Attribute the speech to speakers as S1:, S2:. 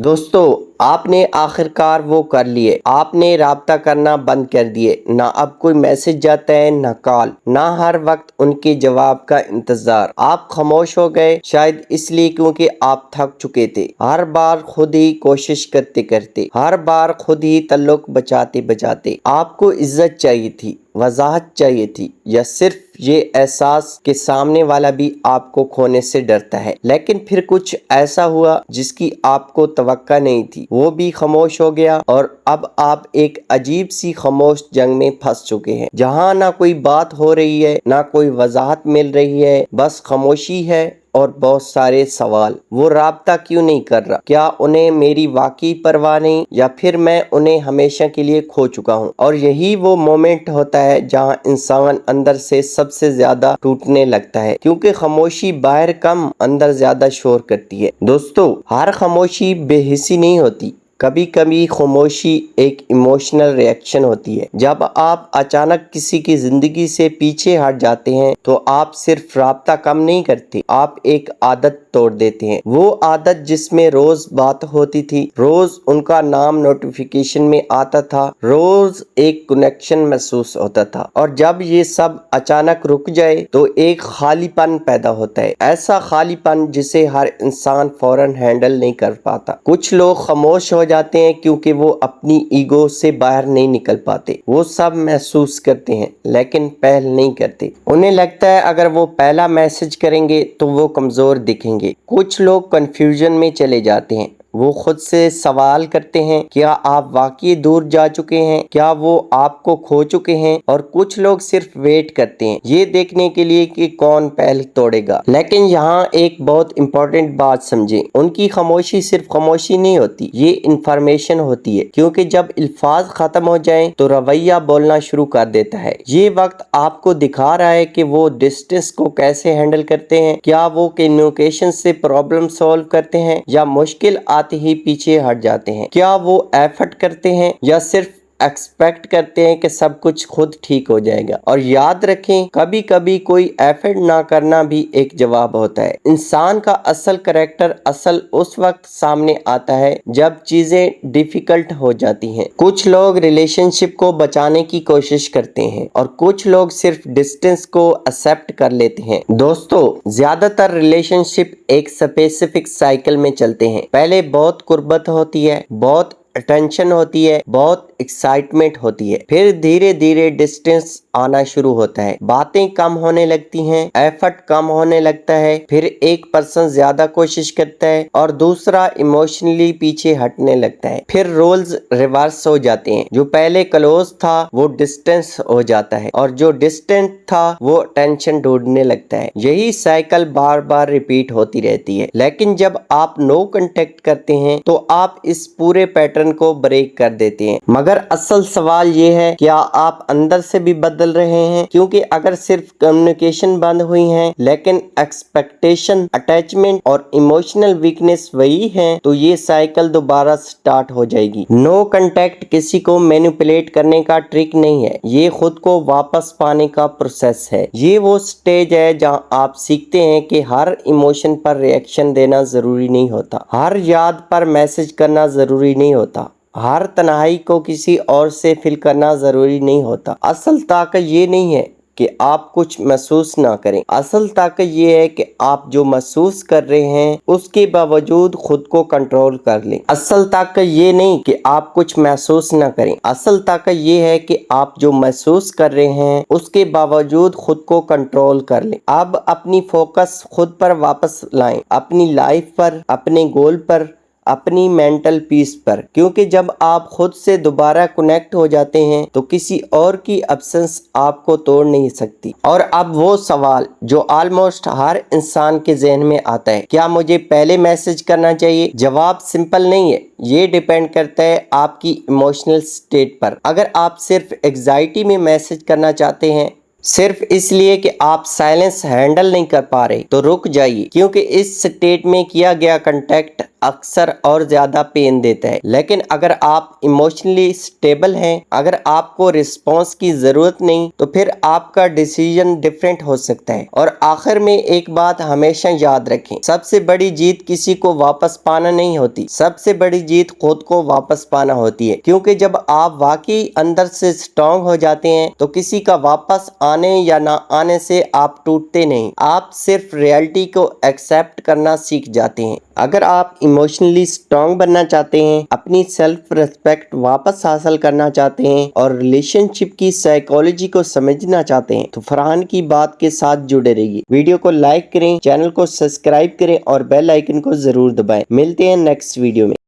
S1: دوستو آپ نے آخرکار وہ کر لیے، آپ نے رابطہ کرنا بند کر دیے، نہ اب کوئی میسج جاتا ہے نہ کال، نہ ہر وقت ان کے جواب کا انتظار۔ آپ خاموش ہو گئے، شاید اس لیے کیونکہ آپ تھک چکے تھے، ہر بار خود ہی کوشش کرتے کرتے، ہر بار خود ہی تعلق بچاتے بچاتے۔ آپ کو عزت چاہیے تھی، وضاحت چاہیے تھی، یا صرف یہ احساس کہ سامنے والا بھی آپ کو کھونے سے ڈرتا ہے۔ لیکن پھر کچھ ایسا ہوا جس کی آپ کو توقع نہیں تھی، وہ بھی خاموش ہو گیا، اور اب آپ ایک عجیب سی خاموش جنگ میں پھنس چکے ہیں، جہاں نہ کوئی بات ہو رہی ہے، نہ کوئی وضاحت مل رہی ہے، بس خاموشی ہے اور بہت سارے سوال۔ وہ رابطہ کیوں نہیں کر رہا؟ کیا انہیں میری واقعی پرواہ نہیں، یا پھر میں انہیں ہمیشہ کے لیے کھو چکا ہوں؟ اور یہی وہ مومنٹ ہوتا ہے جہاں انسان اندر سے سب سے زیادہ ٹوٹنے لگتا ہے، کیونکہ خاموشی باہر کم اندر زیادہ شور کرتی ہے۔ دوستو، ہر خاموشی بے حسی نہیں ہوتی، کبھی کبھی خاموشی ایک ایموشنل ریئیکشن ہوتی ہے۔ جب آپ اچانک کسی کی زندگی سے پیچھے ہٹ جاتے ہیں تو آپ صرف رابطہ کم نہیں کرتے، آپ ایک عادت توڑ دیتے ہیں۔ وہ عادت جس میں روز بات ہوتی تھی، روز ان کا نام نوٹیفیکیشن میں آتا تھا، روز ایک کنیکشن محسوس ہوتا تھا، اور جب یہ سب اچانک رک جائے تو ایک خالی پن پیدا ہوتا ہے، ایسا خالی پن جسے ہر انسان فوراً ہینڈل نہیں کر پاتا۔ کچھ لوگ خاموش ہو جاتے ہیں کیونکہ وہ اپنی ایگو سے باہر نہیں نکل پاتے، وہ سب محسوس کرتے ہیں لیکن پہل نہیں کرتے۔ انہیں لگتا ہے اگر وہ پہلا میسج کریں گے تو وہ کمزور دکھیں گے۔ کچھ لوگ کنفیوژن میں چلے جاتے ہیں، وہ خود سے سوال کرتے ہیں، کیا آپ واقعی دور جا چکے ہیں؟ کیا وہ آپ کو کھو چکے ہیں؟ اور کچھ لوگ صرف ویٹ کرتے ہیں، یہ دیکھنے کے لیے کہ کون پہل توڑے گا۔ لیکن یہاں ایک بہت امپورٹنٹ بات سمجھیں، ان کی خاموشی صرف خاموشی نہیں ہوتی، یہ انفارمیشن ہوتی ہے، کیونکہ جب الفاظ ختم ہو جائیں تو رویہ بولنا شروع کر دیتا ہے۔ یہ وقت آپ کو دکھا رہا ہے کہ وہ ڈسٹنس کو کیسے ہینڈل کرتے ہیں، کیا وہ کمیونیکیشن سے پرابلم سولو کرتے ہیں یا مشکل آتے ہی پیچھے ہٹ جاتے ہیں، کیا وہ ایفرٹ کرتے ہیں یا صرف ایکسپیکٹ کرتے ہیں کہ سب کچھ خود ٹھیک ہو جائے گا۔ اور یاد رکھیں، کبھی کبھی کوئی ایفرٹ نہ کرنا بھی ایک جواب ہوتا ہے۔ انسان کا اصل کریکٹر اس وقت سامنے آتا ہے جب چیزیں ڈیفیکلٹ ہو جاتی ہیں۔ کچھ لوگ ریلیشن شپ کو بچانے کی کوشش کرتے ہیں، اور کچھ لوگ صرف ڈسٹنس کو ایکسپٹ کر لیتے ہیں۔ دوستو، زیادہ تر ریلیشن شپ ایک اسپیسیفک سائیکل میں چلتے ہیں۔ پہلے بہت قربت ہوتی ہے، بہت اٹینشن ہوتی ہے، بہت ایکسائٹمنٹ ہوتی ہے، پھر دھیرے دھیرے ڈسٹنس آنا شروع ہوتا ہے، باتیں کم ہونے لگتی ہیں، ایفرٹ کم ہونے لگتا ہے، پھر ایک پرسن زیادہ کوشش کرتا ہے اور دوسرا ایموشنلی پیچھے ہٹنے لگتا ہے، پھر رولز ریورس ہو جاتے ہیں، جو پہلے کلوز تھا وہ ڈسٹنس ہو جاتا ہے، اور جو ڈسٹنٹ تھا وہ ٹینشن ڈھونڈنے لگتا ہے۔ یہی سائیکل بار بار ریپیٹ ہوتی رہتی ہے، لیکن جب آپ نو کنٹیکٹ کرتے ہیں تو آپ اس پورے پیٹرن کو بریک کر دیتے ہیں۔ مگر اصل سوال یہ ہے، کیا آپ اندر سے بھی بدل رہے ہیں؟ کیونکہ اگر صرف کمیونیکیشن بند ہوئی ہے لیکن ایکسپیکٹیشن، اٹیچمنٹ اور ایموشنل ویکنس وہی ہے، تو یہ سائیکل دوبارہ سٹارٹ ہو جائے گی۔ نو کنٹیکٹ کسی کو مینیپولیٹ کرنے کا ٹرک نہیں ہے، یہ خود کو واپس پانے کا پروسیس ہے۔ یہ وہ سٹیج ہے جہاں آپ سیکھتے ہیں کہ ہر ایموشن پر ری ایکشن دینا ضروری نہیں ہوتا، ہر یاد پر میسج کرنا ضروری نہیں ہوتا، ہر تنہائی کو کسی اور سے فل کرنا ضروری نہیں ہوتا۔ اصل طاقت یہ نہیں ہے کہ آپ کچھ محسوس نہ کریں، اصل طاقت یہ ہے کہ آپ جو محسوس کر رہے ہیں اس کے باوجود خود کو کنٹرول کر لیں۔ اصل طاقت یہ نہیں کہ آپ کچھ محسوس نہ کریں، اصل طاقت یہ ہے کہ آپ جو محسوس کر رہے ہیں اس کے باوجود خود کو کنٹرول کر لیں۔ اب اپنی فوکس خود پر واپس لائیں، اپنی لائف پر، اپنے گول پر، اپنی مینٹل پیس پر، کیونکہ جب آپ خود سے دوبارہ کنیکٹ ہو جاتے ہیں تو کسی اور کی ابسنس آپ کو توڑ نہیں سکتی۔ اور اب وہ سوال جو آلموسٹ ہر انسان کے ذہن میں آتا ہے، کیا مجھے پہلے میسج کرنا چاہیے؟ جواب سمپل نہیں ہے، یہ ڈیپینڈ کرتا ہے آپ کی ایموشنل سٹیٹ پر۔ اگر آپ صرف انگزائٹی میں میسج کرنا چاہتے ہیں، صرف اس لیے کہ آپ سائلنس ہینڈل نہیں کر پا رہے، تو رک جائیے، کیونکہ اس سٹیٹ میں کیا گیا کنٹیکٹ اکثر اور زیادہ پین دیتا ہے، لیکن اگر آپ ایموشنلی سٹیبل ہیں، اگر آپ کو رسپانس کی ضرورت نہیں، تو پھر آپ کا ڈیسیژن ڈیفرنٹ ہو سکتا ہے۔ اور آخر میں ایک بات ہمیشہ یاد رکھیں، سب سے بڑی جیت کسی کو واپس پانا نہیں ہوتی، سب سے بڑی جیت خود کو واپس پانا ہوتی ہے، کیونکہ جب آپ واقعی اندر سے سٹرونگ ہو جاتے ہیں تو کسی کا واپس آنے یا نہ آنے سے آپ ٹوٹتے نہیں، آپ صرف ریالٹی کو ایکسیپٹ کرنا سیکھ جاتے ہیں۔ اگر آپ ایموشنلی سٹرونگ بننا چاہتے ہیں، اپنی سیلف ریسپیکٹ واپس حاصل کرنا چاہتے ہیں اور ریلیشن شپ کی سائیکالوجی کو سمجھنا چاہتے ہیں تو فرحان کی بات کے ساتھ جڑے رہیے۔ ویڈیو کو لائک کریں، چینل کو سبسکرائب کریں اور بیل آئیکن کو ضرور دبائیں۔ ملتے ہیں نیکسٹ ویڈیو میں۔